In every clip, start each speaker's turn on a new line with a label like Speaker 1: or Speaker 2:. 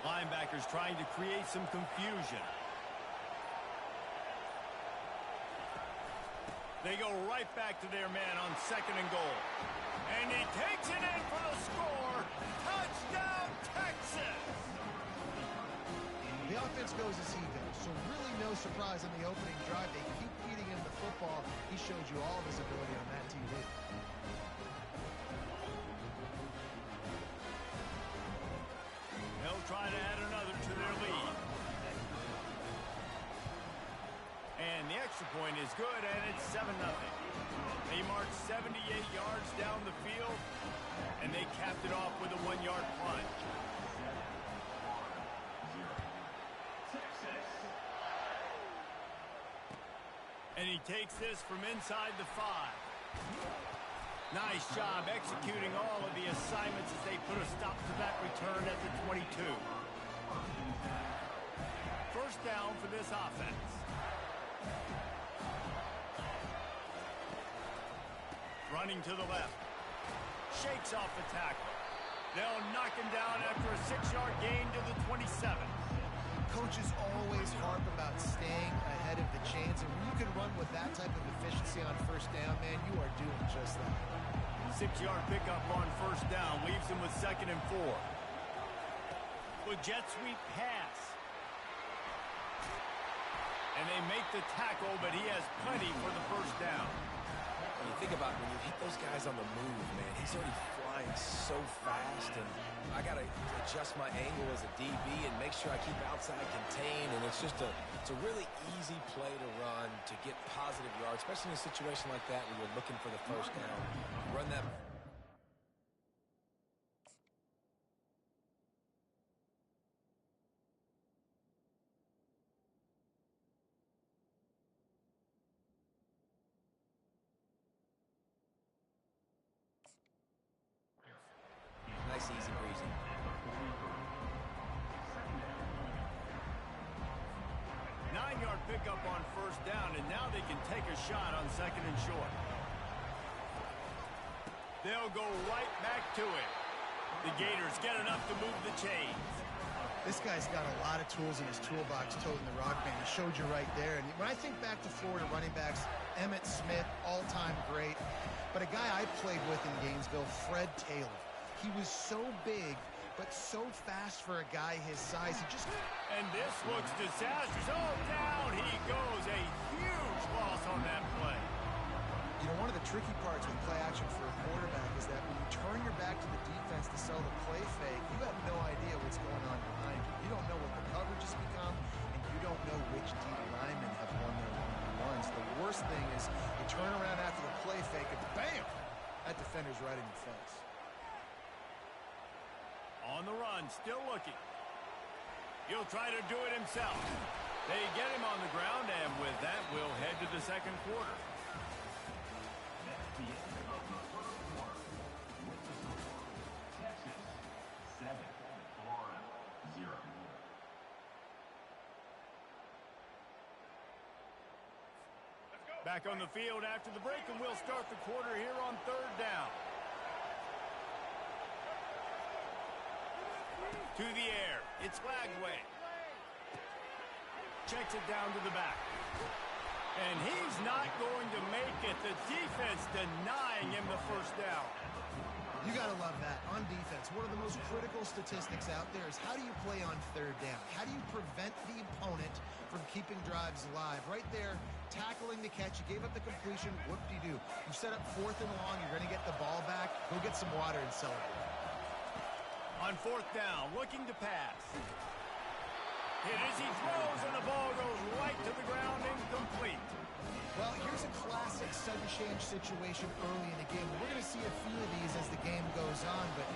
Speaker 1: Linebackers trying to create some confusion. They go right back to their man on 2nd and goal. And he takes it in for the score. Touchdown, Texas!
Speaker 2: The offense goes as he goes, so really no surprise on the opening drive. They keep feeding him the football. He showed you all of his ability on that TV.
Speaker 1: They'll try to add another to their lead. And the extra point is good, and it's 7-0. They marched 78 yards down the field, and they capped it off with a 1-yard plunge. And he takes this from inside the 5. Nice job executing all of the assignments as they put a stop to that return at the 22. First down for this offense. Running to the left. Shakes off the tackle. They'll knock him down after a 6-yard gain to the 27.
Speaker 2: Coaches always harp about staying ahead of the chains, and when you can run with that type of efficiency on first down, man, you are doing just that.
Speaker 1: 6-yard pickup on first down leaves him with 2nd and 4. With jet sweep pass. And they make the tackle, but he has plenty for the first down.
Speaker 3: When you think about when you hit those guys on the move, man, he's already flying so fast, and I got to adjust my angle as a DB and make sure I keep outside contained, and it's a really easy play to run to get positive yards, especially in a situation like that where you're looking for the first down. Run that. Nice, easy, breezy.
Speaker 1: 9-yard pickup on first down, and now they can take a shot on 2nd and short. They'll go right back to it. The Gators get enough to move the chains.
Speaker 2: This guy's got a lot of tools in his toolbox toting the rock band. He showed you right there. And when I think back to Florida running backs, Emmitt Smith, all-time great. But a guy I played with in Gainesville, Fred Taylor. He was so big, but so fast for a guy his size. He just...
Speaker 1: And this looks disastrous. Oh, down he goes. A huge loss on that play.
Speaker 2: You know, one of the tricky parts with play action for a quarterback is that when you turn your back to the defense to sell the play fake, you have no idea what's going on behind you. You don't know what the coverage has become, and you don't know which D linemen have won their one-on-ones. The worst thing is you turn around after the play fake, and bam! That defender's right in your face.
Speaker 1: On the run, still looking. He'll try to do it himself. They get him on the ground, and with that, we'll head to the second quarter.
Speaker 4: Texas 7, Florida 0.
Speaker 1: Back on the field after the break, and we'll start the quarter here on third down. To the air, it's Lagway. Checks it down to the back. And he's not going to make it. The defense denying him the first down.
Speaker 2: You got to love that. On defense, one of the most critical statistics out there is how do you play on third down? How do you prevent the opponent from keeping drives alive? Right there, tackling the catch. You gave up the completion. Whoop-de-doo. You set up 4th and long. You're going to get the ball back. Go get some water and celebrate.
Speaker 1: On fourth down, looking to pass. Hit as he throws, and the ball goes right to the ground, incomplete.
Speaker 2: Well, here's a classic sudden change situation early in the game. We're going to see a few of these as the game goes on, but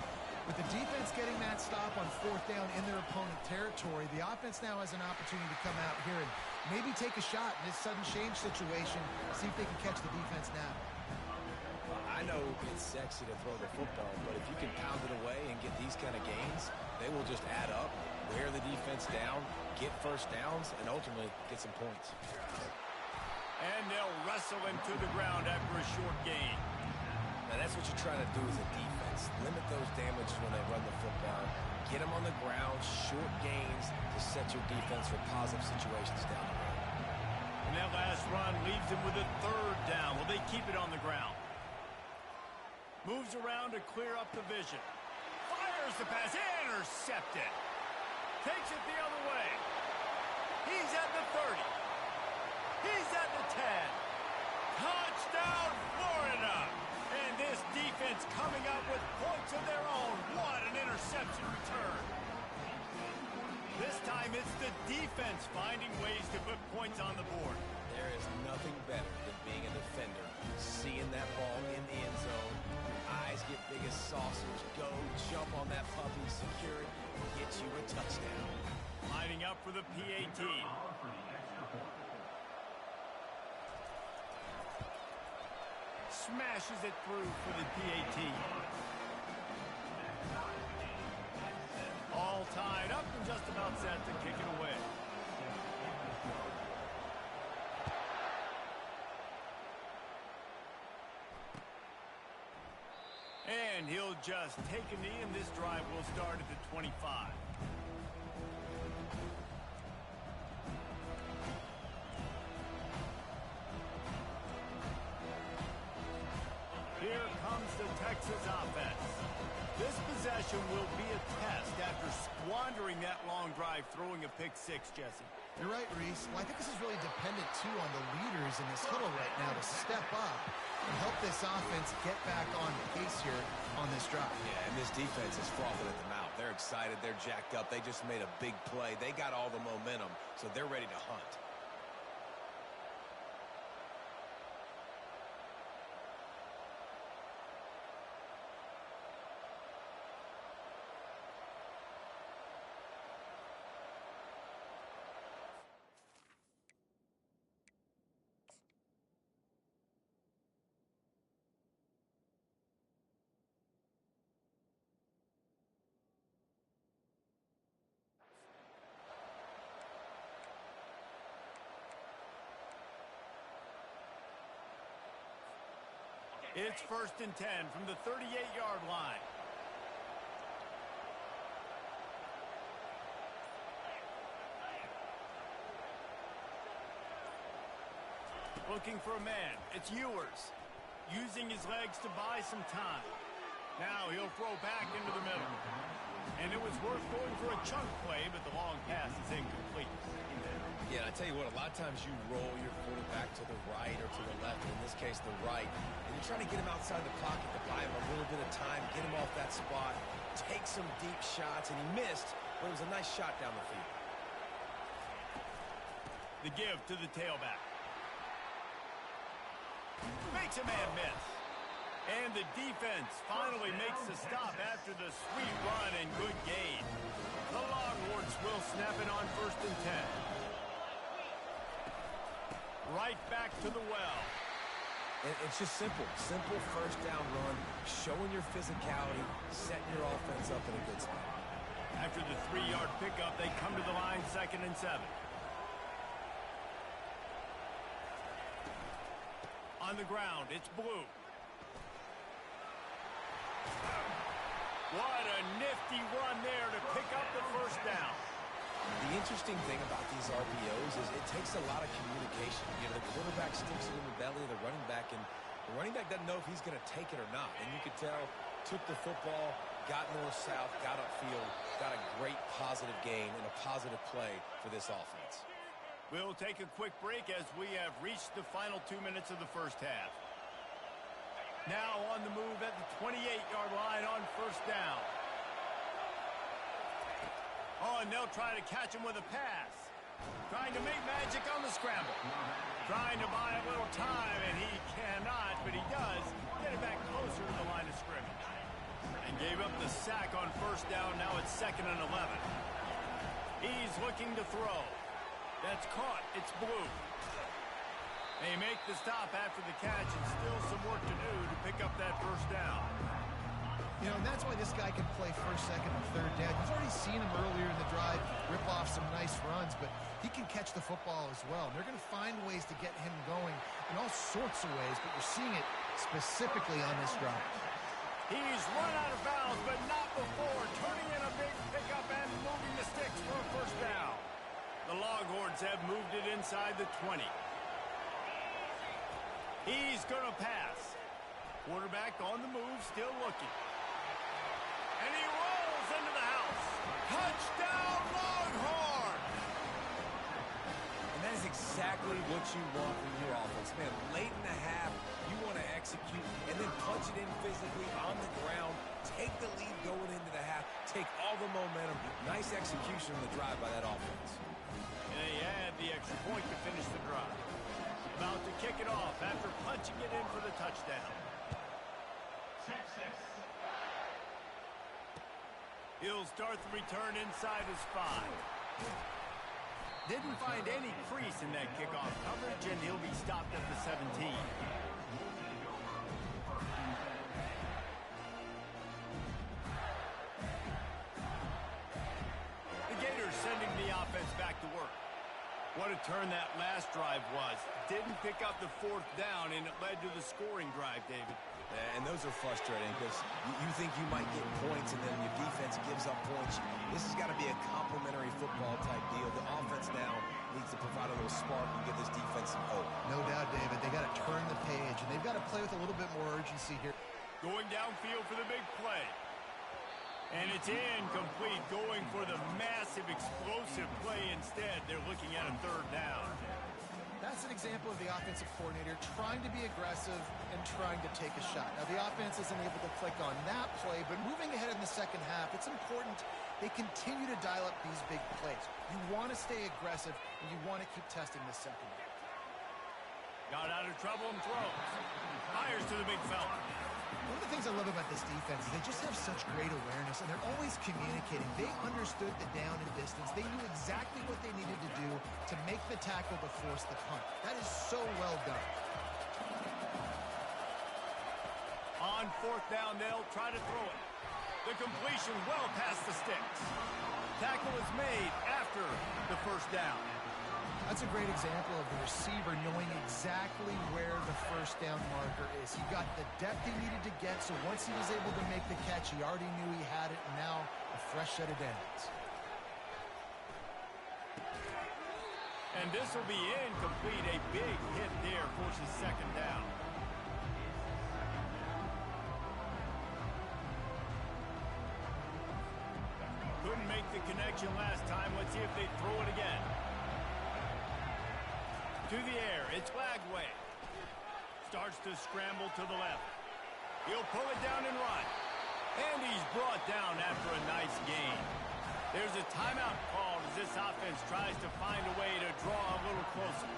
Speaker 2: with the defense getting that stop on 4th down in their opponent territory, the offense now has an opportunity to come out here and maybe take a shot in this sudden change situation, see if they can catch the defense now.
Speaker 3: I know it's sexy to throw the football, but if you can pound it away and get these kind of gains, they will just add up, wear the defense down, get first downs, and ultimately get some points.
Speaker 1: And they'll wrestle him to the ground after a short gain.
Speaker 3: Now that's what you're trying to do as a defense. Limit those damages when they run the football. Get them on the ground, short gains to set your defense for positive situations down the road.
Speaker 1: And that last run leaves him with a third down. Will they keep it on the ground? Moves around to clear up the vision. Fires the pass. Intercepted. Takes it the other way. He's at the 30. He's at the 10. Touchdown, Florida. And this defense coming up with points of their own. What an interception return. This time it's the defense finding ways to put points on the board.
Speaker 3: There is nothing better than being a defender, seeing that ball in the end zone. Eyes get big as saucers. Go, jump on that puppy, secure it, get you a touchdown.
Speaker 1: Lining up for the PAT. Smashes it through for the PAT. All tied up and just about set to kick it away. And he'll just take a knee, and this drive will start at the 25. Here comes the Texas offense. This possession will be a test after squandering that long drive, throwing a pick six, Jesse.
Speaker 2: You're right, Reese. Well, I think this is really dependent, too, on the leaders in this huddle right now to step up and help this offense get back on pace here on this drive.
Speaker 3: Yeah, and this defense is frothing at the mouth. They're excited. They're jacked up. They just made a big play. They got all the momentum, so they're ready to hunt.
Speaker 1: It's 1st and 10 from the 38-yard line. Looking for a man. It's Ewers. Using his legs to buy some time. Now he'll throw back into the middle. And it was worth going for a chunk play, but the long pass is incomplete.
Speaker 3: Yeah, I tell you what, a lot of times you roll your quarterback to the right or to the left, in this case the right, and you're trying to get him outside the pocket to buy him a little bit of time, get him off that spot, take some deep shots, and he missed, but it was a nice shot down the field.
Speaker 1: The give to the tailback. Makes a man miss. And the defense finally makes the stop after the sweet run and good gain. The Longhorns will snap it on 1st and 10. Right back to the well.
Speaker 3: And it's just simple. Simple first down run, showing your physicality, setting your offense up in a good spot.
Speaker 1: After the 3-yard pickup, they come to the line 2nd and 7. On the ground, it's Blue. What a nifty run there to pick up the first down.
Speaker 3: The interesting thing about these RPOs is it takes a lot of communication. You know, the quarterback sticks it in the belly of the running back, and the running back doesn't know if he's going to take it or not. And you could tell, took the football, got north-south, got upfield, got a great positive gain and a positive play for this offense.
Speaker 1: We'll take a quick break as we have reached the final 2 minutes of the first half. Now on the move at the 28-yard line on 1st down. Oh, and they'll try to catch him with a pass. Trying to make magic on the scramble. Trying to buy a little time, and he cannot, but he does get it back closer to the line of scrimmage. And gave up the sack on 1st down. Now it's 2nd and 11. He's looking to throw. That's caught. It's Blue. They make the stop after the catch, and still some work to do to pick up that 1st down.
Speaker 2: You know, and that's why this guy can play 1st, 2nd, and 3rd down. You've already seen him earlier in the drive rip off some nice runs, but he can catch the football as well. And they're going to find ways to get him going in all sorts of ways, but you're seeing it specifically on this drive.
Speaker 1: He's run out of bounds, but not before turning in a big pickup inside the 20. He's going to pass. Quarterback on the move, still looking. And he rolls into the house. Touchdown, Longhorn!
Speaker 3: And that is exactly what you want from your offense. Man, late in the half, you want to execute and then punch it in physically on the ground. Take the lead going into the half. Take all the momentum. Nice execution on the drive by that offense.
Speaker 1: And they add the extra point to finish the drive. About to kick it off after punching it in for the touchdown.
Speaker 4: 6-6.
Speaker 1: He'll start the return inside his 5. Didn't find any crease in that kickoff coverage, and he'll be stopped at the 17. The Gators sending the offense back to work. What a turn that last drive was. Didn't pick up the 4th down, and it led to the scoring drive, David.
Speaker 3: And those are frustrating because you think you might get points and then your defense gives up points. This has got to be a complementary football type deal. The offense now needs to provide a little spark and give this defense some hope.
Speaker 2: No doubt, David. They got to turn the page, and they've got to play with a little bit more urgency here.
Speaker 1: Going downfield for the big play. And it's incomplete, going for the massive explosive play instead. They're looking at a 3rd down.
Speaker 2: That's an example of the offensive coordinator trying to be aggressive and trying to take a shot. Now, the offense isn't able to click on that play, but moving ahead in the second half, it's important they continue to dial up these big plays. You want to stay aggressive, and you want to keep testing the second half.
Speaker 1: Got out of trouble and throws. Fires to the big fella.
Speaker 2: One of the things I love about this defense is they just have such great awareness, and they're always communicating. They understood the down and distance. They knew exactly what they needed to do to make the tackle to force the punt. That is so well done.
Speaker 1: On 4th down, they'll try to throw it. The completion well past the sticks. Tackle is made after the 1st down.
Speaker 2: That's a great example of the receiver knowing exactly where the 1st down marker is. He got the depth he needed to get, so once he was able to make the catch, he already knew he had it, and now a fresh set of downs.
Speaker 1: And this will be incomplete. A big hit there forces 2nd down. Couldn't make the connection last time. Let's see if they throw it again. To the air, it's Lagway. Starts to scramble to the left. He'll pull it down and run. And he's brought down after a nice gain. There's a timeout called as this offense tries to find a way to draw a little closer.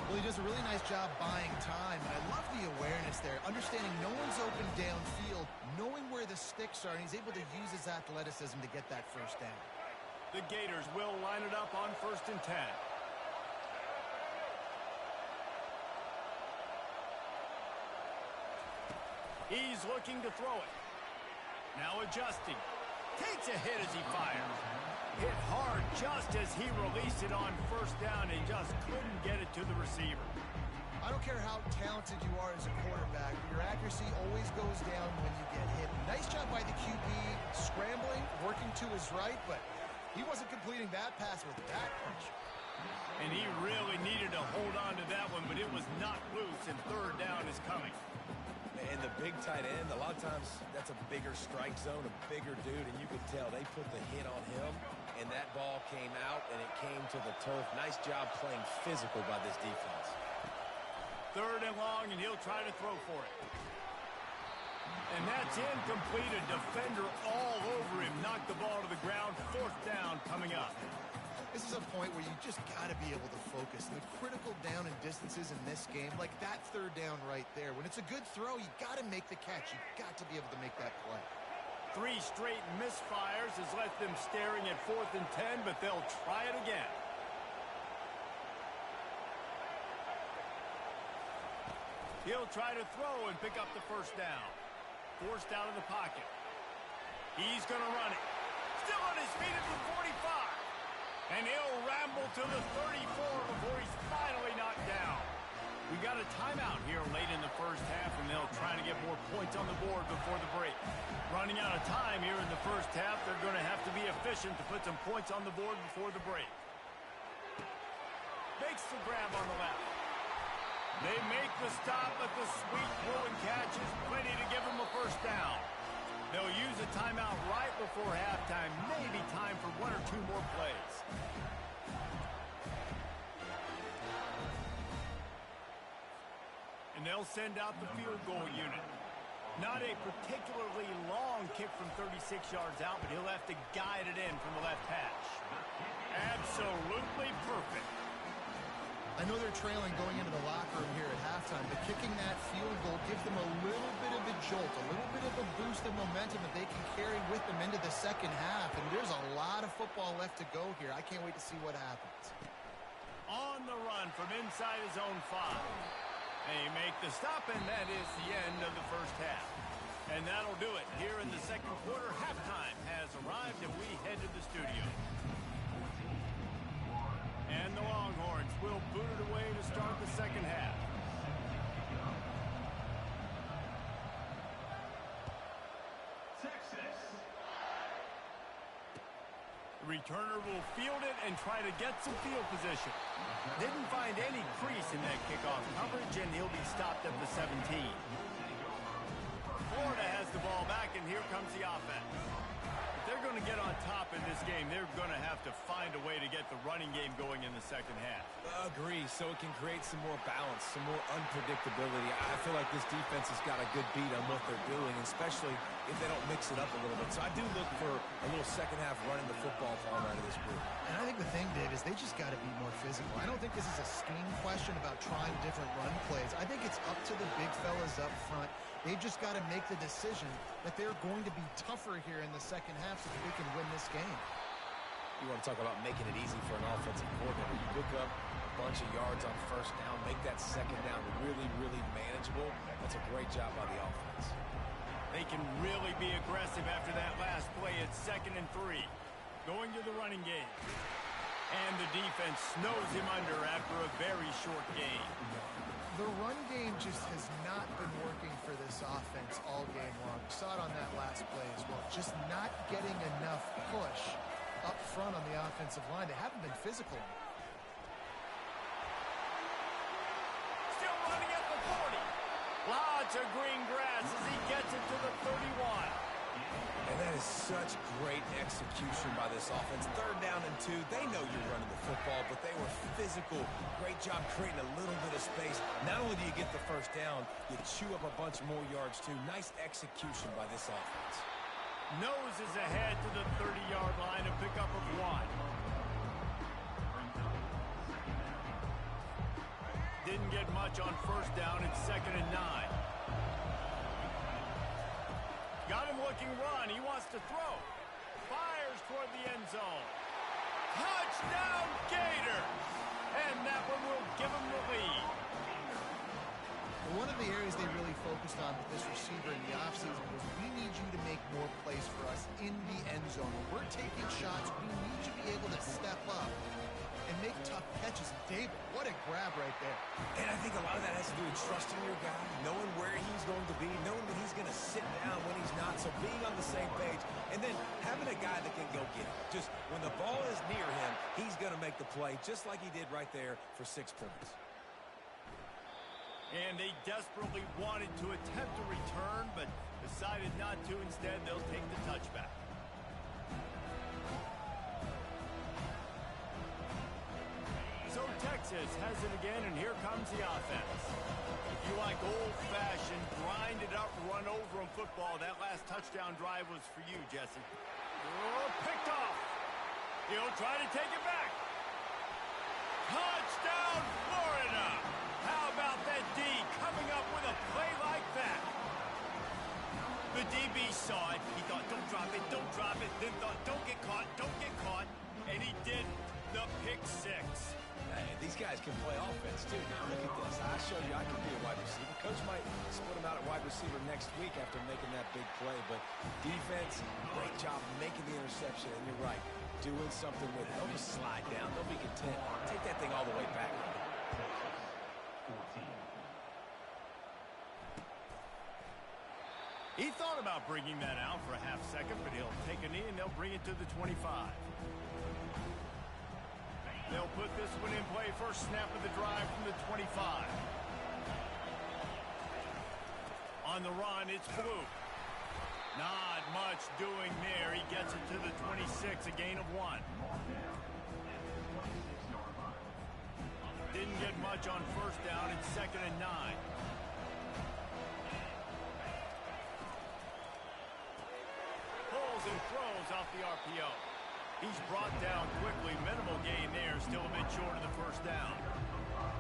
Speaker 2: Well, he does a really nice job buying time, and I love the awareness there, understanding no one's open downfield, knowing where the sticks are, and he's able to use his athleticism to get that 1st down.
Speaker 1: The Gators will line it up on 1st and 10. He's looking to throw it. Now adjusting. Takes a hit as he fires. Hit hard just as he released it on 1st down and just couldn't get it to the receiver.
Speaker 2: I don't care how talented you are as a quarterback, but your accuracy always goes down when you get hit. Nice job by the QB, scrambling, working to his right, but he wasn't completing that pass with that pressure.
Speaker 1: And he really needed to hold on to that one, but it was knocked loose, and 3rd down is coming.
Speaker 3: And the big tight end, a lot of times that's a bigger strike zone, a bigger dude, and you could tell they put the hit on him, and that ball came out, and it came to the turf. Nice job playing physical by this defense.
Speaker 1: 3rd and long, and he'll try to throw for it. And that's incomplete. A defender all over him. Knocked the ball to the ground. 4th down coming up.
Speaker 2: This is a point where you just got to be able to focus. And the critical down and distances in this game, like that 3rd down right there. When it's a good throw, you got to make the catch. You got to be able to make that play.
Speaker 1: 3 straight misfires has left them staring at 4th and 10, but they'll try it again. He'll try to throw and pick up the 1st down. Forced out of the pocket. He's going to run it. Still on his feet at the 45. And he'll ramble to the 34 before he's finally knocked down. We got a timeout here late in the 1st half, and they'll try to get more points on the board before the break. Running out of time here in the 1st half, they're going to have to be efficient to put some points on the board before the break. Makes the grab on the left. They make the stop, but the sweet throw and catch is plenty to give them a first down. They'll use a timeout right before halftime. Maybe time for 1 or 2 more plays. And they'll send out the field goal unit. Not a particularly long kick from 36 yards out, but he'll have to guide it in from the left hash. Absolutely perfect.
Speaker 2: I know they're trailing going into the locker room here at halftime, but kicking that field goal gives them a little bit of a jolt, a little bit of a boost of momentum that they can carry with them into the second half. And there's a lot of football left to go here. I can't wait to see what happens.
Speaker 1: On the run from inside his own 5. They make the stop, and that is the end of the first half. And that'll do it here in the second quarter. Halftime has arrived, and we head to the studio. And the Longhorns will boot it away to start the second half.
Speaker 4: Texas.
Speaker 1: The returner will field it and try to get some field position. Didn't find any crease in that kickoff coverage, and he'll be stopped at the 17. Florida has the ball back, and here comes the offense. If they're going to get on top in this game, they're going to have to find a way to get the running game going in the second half.
Speaker 3: Agree, so it can create some more balance, some more unpredictability. I feel like this defense has got a good beat on what they're doing, especially if they don't mix it up a little bit. So I do look for a little second half running the football arm out of this group.
Speaker 2: And I think the thing, Dave, is they just got to be more physical. I don't think this is a scheme question about trying different run plays. I think it's up to the big fellas up front. They've just got to make the decision that they're going to be tougher here in the second half so that they can win this game.
Speaker 3: You want to talk about making it easy for an offensive coordinator. You pick up a bunch of yards on first down, make that second down really, really manageable. That's a great job by the offense.
Speaker 1: They can really be aggressive after that last play. It's 2nd and 3. Going to the running game. And the defense snows him under after a very short game.
Speaker 2: The run game just has not been working for this offense all game long. We saw it on that last play as well. Just not getting enough push up front on the offensive line. They haven't been physical.
Speaker 1: Still running at the 40. Lots of green grass as he gets it to the 31.
Speaker 3: And that is such great execution by this offense. 3rd down and 2. They know you're running the football, but they were physical. Great job creating a little bit of space. Not only do you get the first down, you chew up a bunch more yards too. Nice execution by this offense.
Speaker 1: Nose is ahead to the 30-yard line, a pickup of 1. Didn't get much on first down. It's 2nd and 9. Got him looking run. He wants to throw. Fires toward the end zone. Touchdown, Gator! And that one will give him the lead.
Speaker 2: One of the areas they really focused on with this receiver in the offseason was we need you to make more plays for us in the end zone. When we're taking shots, we need you to be able to step up and make tough catches. David, what a grab right there.
Speaker 3: And I think a lot of that has to do with trusting your guy, knowing where he's going to be, knowing that he's going to sit down when he's not, so being on the same page, and then having a guy that can go get it. Just when the ball is near him, he's going to make the play, just like he did right there for 6 points.
Speaker 1: And they desperately wanted to attempt a return, but decided not to. Instead, they'll take the touchback. So Texas has it again, and here comes the offense. If you like old-fashioned, grind-it-up, run-over-'em football, that last touchdown drive was for you, Jesse. Oh, picked off. He'll try to take it back. Touchdown, Florida! How about that D coming up with a play like that? The DB saw it. He thought, don't drop it, then thought, don't get caught, and he did the pick 6.
Speaker 3: Hey, these guys can play offense, too. Now, look at this. I showed you I can be a wide receiver. Coach might split him out at wide receiver next week after making that big play. But defense, great job making the interception. And you're right, doing something with it. They'll just slide down. They'll be content. Take that thing all the way back.
Speaker 1: He thought about bringing that out for a half second, but he'll take a knee and they'll bring it to the 25. They'll put this one in play. First snap of the drive from the 25. On the run, it's Blue. Not much doing there. He gets it to the 26, a gain of 1. Didn't get much on first down. It's 2nd and 9. Pulls and throws off the RPO. He's brought down quickly. Minimal gain there. Still a bit short of the first down.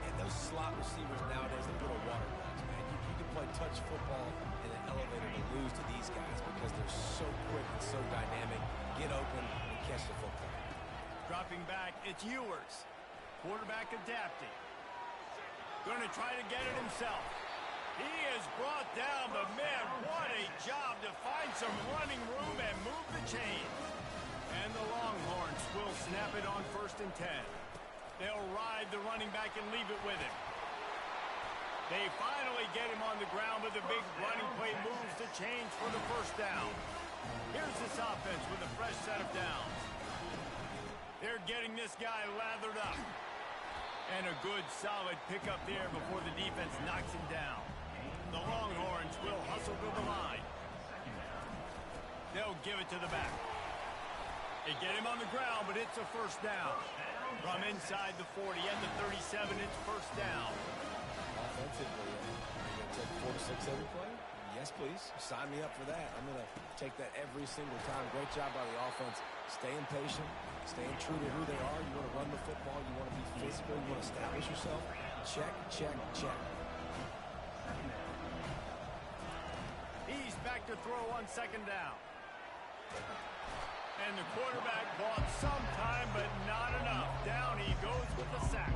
Speaker 3: And those slot receivers nowadays, they put a water dogs, man. You can play touch football in an elevator to lose to these guys because they're so quick and so dynamic. Get open and catch the football.
Speaker 1: Dropping back, it's Ewers. Quarterback adapting. Going to try to get it himself. He is brought down, but man, what a job to find some running room and move the chains. And the Longhorns will snap it on 1st and 10. They'll ride the running back and leave it with him. They finally get him on the ground, but the big running play moves the chains for the first down. Here's this offense with a fresh set of downs. They're getting this guy lathered up. And a good, solid pickup there before the defense knocks him down. The Longhorns will hustle to the line. They'll give it to the back. They get him on the ground, but it's a first down. From inside the 40 and the 37, it's first down.
Speaker 3: Offensively, you're going to take 4 to 6 every play? Yes, please. Sign me up for that. I'm going to take that every single time. Great job by the offense. Staying patient, staying true to who they are. You want to run the football. You want to be physical. You want to establish yourself. Check, check, check.
Speaker 1: He's back to throw on 2nd down. And the quarterback bought some time, but not enough. Down he goes with the sack.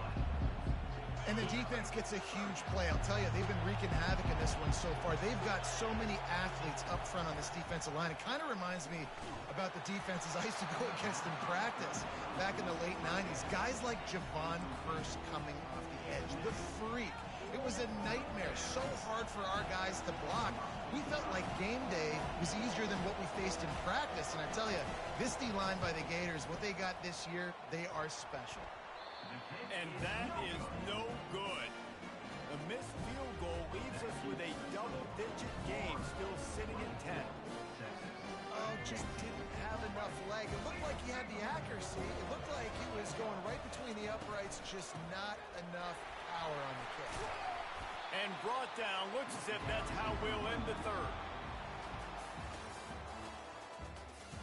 Speaker 2: And the defense gets a huge play. I'll tell you, they've been wreaking havoc in this one so far. They've got so many athletes up front on this defensive line. It kind of reminds me about the defenses I used to go against in practice back in the late 90s. Guys like Javon Curse coming off the edge. The freak. It was a nightmare. So hard for our guys to block. We felt like game day was easier than what we faced in practice. And I tell you, this D-line by the Gators, what they got this year, they are special.
Speaker 1: And that is no good. The missed field goal leaves us with a double-digit game still sitting at 10.
Speaker 2: Oh, just didn't have enough leg. It looked like he had the accuracy. It looked like he was going right between the uprights, just not enough power on the kick.
Speaker 1: And brought down. Looks as if that's how we'll end the third.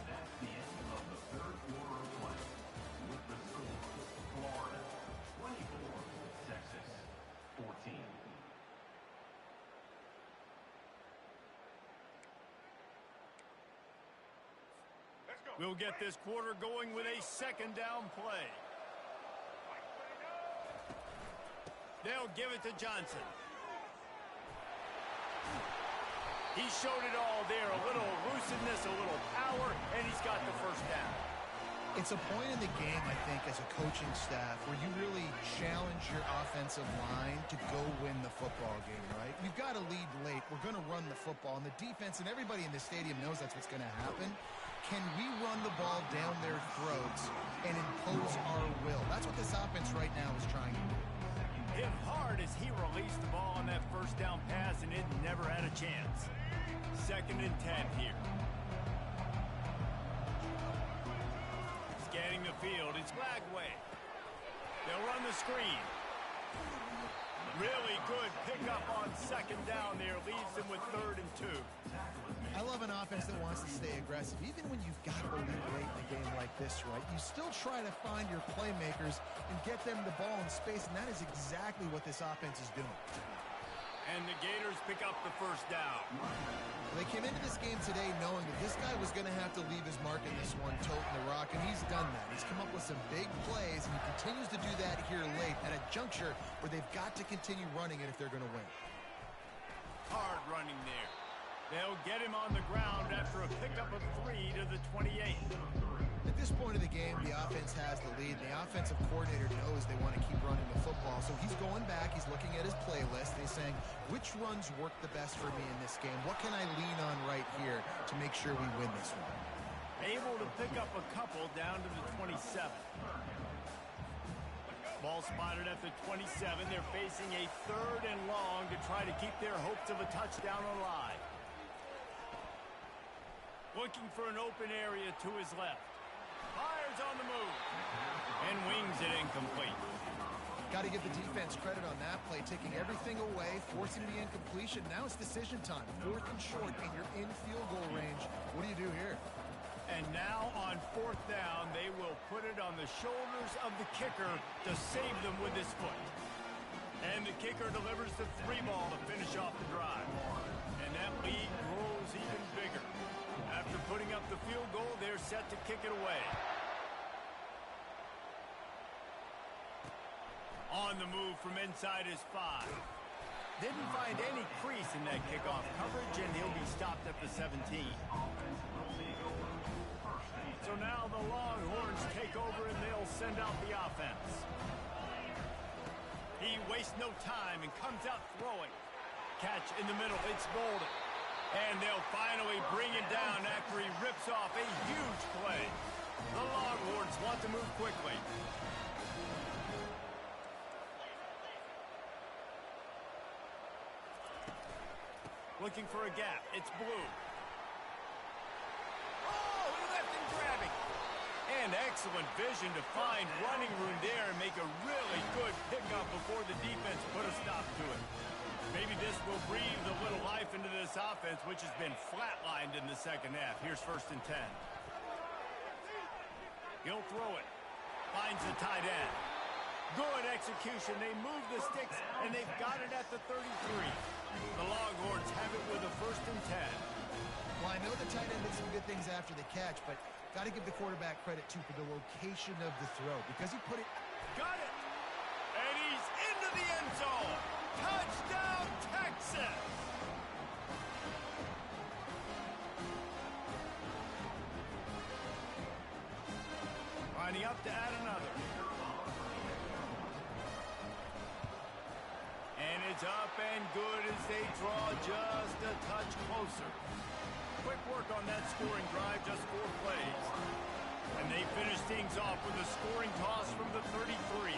Speaker 4: That's the end of the third quarter of play. With the score, Florida 24, Texas 14.
Speaker 1: We'll get this quarter going with a 2nd down play. They'll give it to Johnson. He showed it all there. A little elusiveness, a little power, and he's got the first down.
Speaker 2: It's a point in the game, I think, as a coaching staff where you really challenge your offensive line to go win the football game, right? We've got to lead late. We're going to run the football, and the defense and everybody in the stadium knows that's what's going to happen. Can we run the ball down their throats and impose our will? That's what this offense right now is trying to do.
Speaker 1: Hit hard as he released the ball on that first down pass, and it never had a chance. 2nd and 10 here. Scanning the field, it's Lagway. They'll run the screen. Really good pickup on 2nd down there. Leaves them with 3rd and 2.
Speaker 2: I love an offense that wants to stay aggressive. Even when you've got to lead late in a game like this, right? You still try to find your playmakers and get them the ball in space, and that is exactly what this offense is doing.
Speaker 1: And the Gators pick up the first down.
Speaker 2: They came into this game today knowing that this guy was going to have to leave his mark in this one, toting the rock, and he's done that. He's come up with some big plays, and he continues to do that here late at a juncture where they've got to continue running it if they're going to win.
Speaker 1: Hard running there. They'll get him on the ground after a pickup of 3 to the 28.
Speaker 2: At this point of the game, the offense has the lead. The offensive coordinator knows they want to keep running the football. So he's going back. He's looking at his playlist. And he's saying, which runs work the best for me in this game? What can I lean on right here to make sure we win this one?
Speaker 1: Able to pick up a couple down to the 27. Ball spotted at the 27. They're facing a 3rd and long to try to keep their hopes of a touchdown alive. Looking for an open area to his left. Fires on the move. And wings it incomplete.
Speaker 2: Got to give the defense credit on that play, taking everything away, forcing the incompletion. Now it's decision time. 4th and short, and you're in field goal range. What do you do here?
Speaker 1: And now on 4th down, they will put it on the shoulders of the kicker to save them with his foot. And the kicker delivers the 3 ball to finish off the drive. And that lead grows even bigger. After putting up the field goal, they're set to kick it away. On the move from inside his 5. Didn't find any crease in that kickoff coverage, and he'll be stopped at the 17. So now the Longhorns take over, and they'll send out the offense. He wastes no time and comes out throwing. Catch in the middle. It's Bolden. And they'll finally bring it down after he rips off a huge play. The Longhorns want to move quickly. Looking for a gap. It's Blue. Oh, he left him grabbing. And excellent vision to find running room there and make a really good pickup before the defense put a stop to it. Maybe this will breathe a little life into this offense, which has been flatlined in the second half. Here's 1st and 10. He'll throw it. Finds the tight end. Good execution. They move the sticks, and they've got it at the 33. The Longhorns have it with a 1st and 10.
Speaker 2: Well, I know the tight end did some good things after the catch, but got to give the quarterback credit, too, for the location of the throw, because he put it...
Speaker 1: Got it! And he's into the end zone! Touchdown, Texas! Lining up to add another. And it's up and good as they draw just a touch closer. Quick work on that scoring drive, just 4 plays. And they finish things off with a scoring toss from the 33.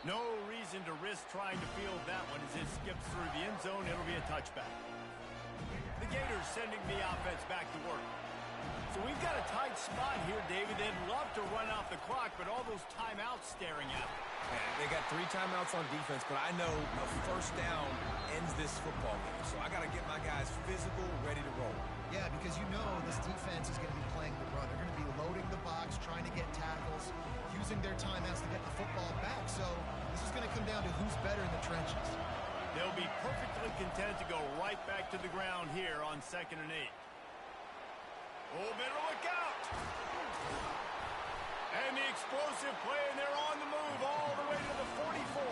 Speaker 1: No reason to risk trying to field that one as it skips through the end zone. It'll be a touchback. The Gators sending the offense back to work. So we've got a tight spot here, David. They'd love to run out the clock, but all those timeouts staring at them.
Speaker 3: Yeah, they got 3 timeouts on defense, but I know a 1st down ends this football game. So I got to get my guys physical, ready to roll.
Speaker 2: Yeah, because you know this defense is going to be playing the run. They're going to be loading the box, trying to get tackles, using their timeouts to get the football back. So this is going to come down to who's better in the trenches.
Speaker 1: They'll be perfectly content to go right back to the ground here on 2nd and 8. Oh, better look out! And the explosive play, and they're on the move all the way to the 44.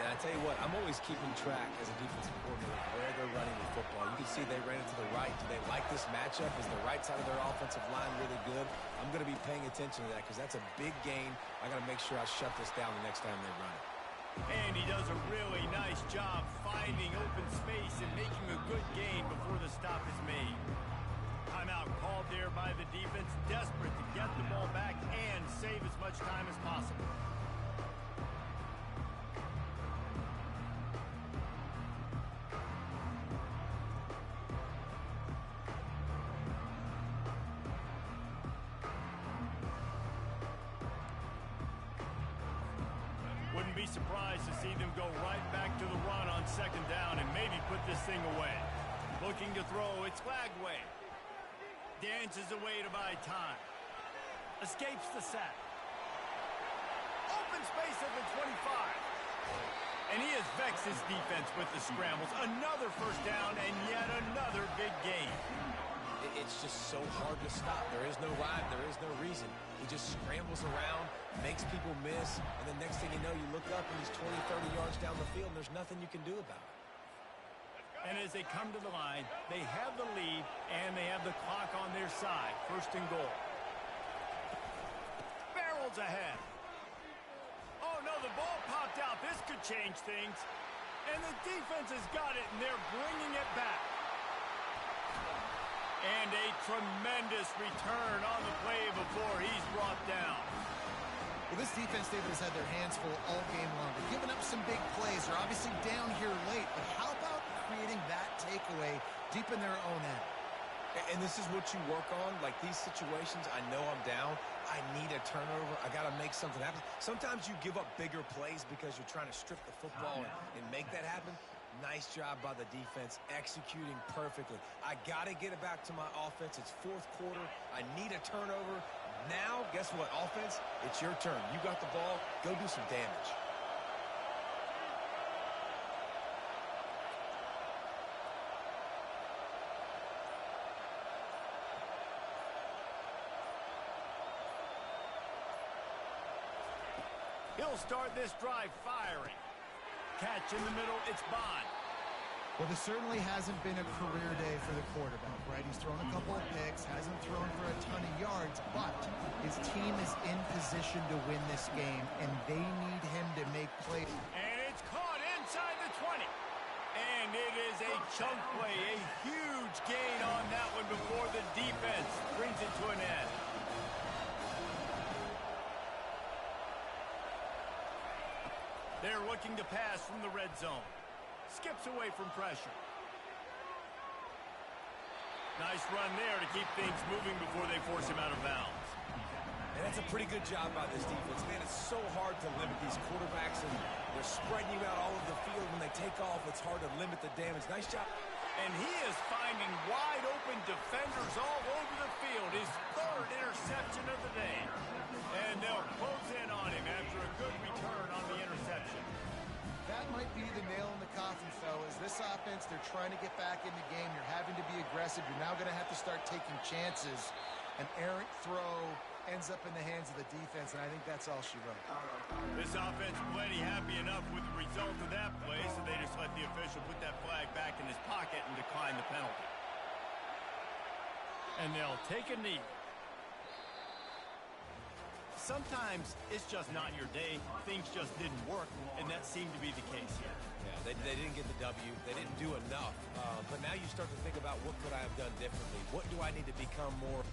Speaker 3: And I tell you what, I'm always keeping track as a defensive coordinator of where they're running the football. You can see they ran it to the right. Do they like this matchup? Is the right side of their offensive line really good? I'm going to be paying attention to that because that's a big gain. I got to make sure I shut this down the next time they run it.
Speaker 1: And he does a really nice job finding open space and making a good gain before the stop is made. Timeout called there by the defense, desperate to get the ball back and save as much time as possible. Wouldn't be surprised to see them go right back to the run on 2nd down and maybe put this thing away. Looking to throw, it's Flagway. Dances away to buy time. Escapes the sack. Open space at the 25. And he has vexed his defense with the scrambles. Another 1st down and yet another big gain.
Speaker 3: It's just so hard to stop. There is no rhyme. There is no reason. He just scrambles around, makes people miss, and the next thing you know, you look up and he's 20, 30 yards down the field, and there's nothing you can do about it.
Speaker 1: And as they come to the line, they have the lead, and they have the clock on their side. 1st and goal. Barrels ahead. Oh, no, the ball popped out. This could change things. And the defense has got it, and they're bringing it back. And a tremendous return on the play before he's brought down.
Speaker 2: Well, this defense, David, has had their hands full all game long. They're giving up some big plays. They're obviously down here late, but how about creating that takeaway deep in their own end?
Speaker 3: And this is what you work on, like these situations. I know I'm down. I need a turnover. I got to make something happen. Sometimes you give up bigger plays because you're trying to strip the football and make that happen. Nice job by the defense, executing perfectly. I got to get it back to my offense. It's fourth quarter. I need a turnover. Now, guess what, offense? It's your turn. You got the ball. Go do some damage.
Speaker 1: He'll start this drive firing. Catch in the middle, it's Bond.
Speaker 2: Well, this certainly hasn't been a career day for the quarterback, right? He's thrown a couple of picks, hasn't thrown for a ton of yards, but his team is in position to win this game, and they need him to make plays.
Speaker 1: And it's caught inside the 20. And it is a chunk play, a huge gain on that one before the defense brings it to an end. They're looking to pass from the red zone. Skips away from pressure. Nice run there to keep things moving before they force him out of bounds.
Speaker 3: And that's a pretty good job by this defense. Man, it's so hard to limit these quarterbacks, and they're spreading you out all over the field. When they take off, it's hard to limit the damage. Nice job.
Speaker 1: And he is finding wide-open defenders all over the field. His third interception of the day. And they'll close in on him after a good return on the interception.
Speaker 2: That might be the nail in the coffin, fellas. This offense, they're trying to get back in the game. You're having to be aggressive. You're now going to have to start taking chances. An errant throw ends up in the hands of the defense, and I think that's all she wrote.
Speaker 1: This offense plenty happy enough with the result of that play, so they just let the official put that flag back in his pocket and decline the penalty. And they'll take a knee. Sometimes it's just not your day. Things just didn't work, and that seemed to be the case here.
Speaker 3: Yeah, they didn't get the W. They didn't do enough. But now you start to think about what could I have done differently? What do I need to become more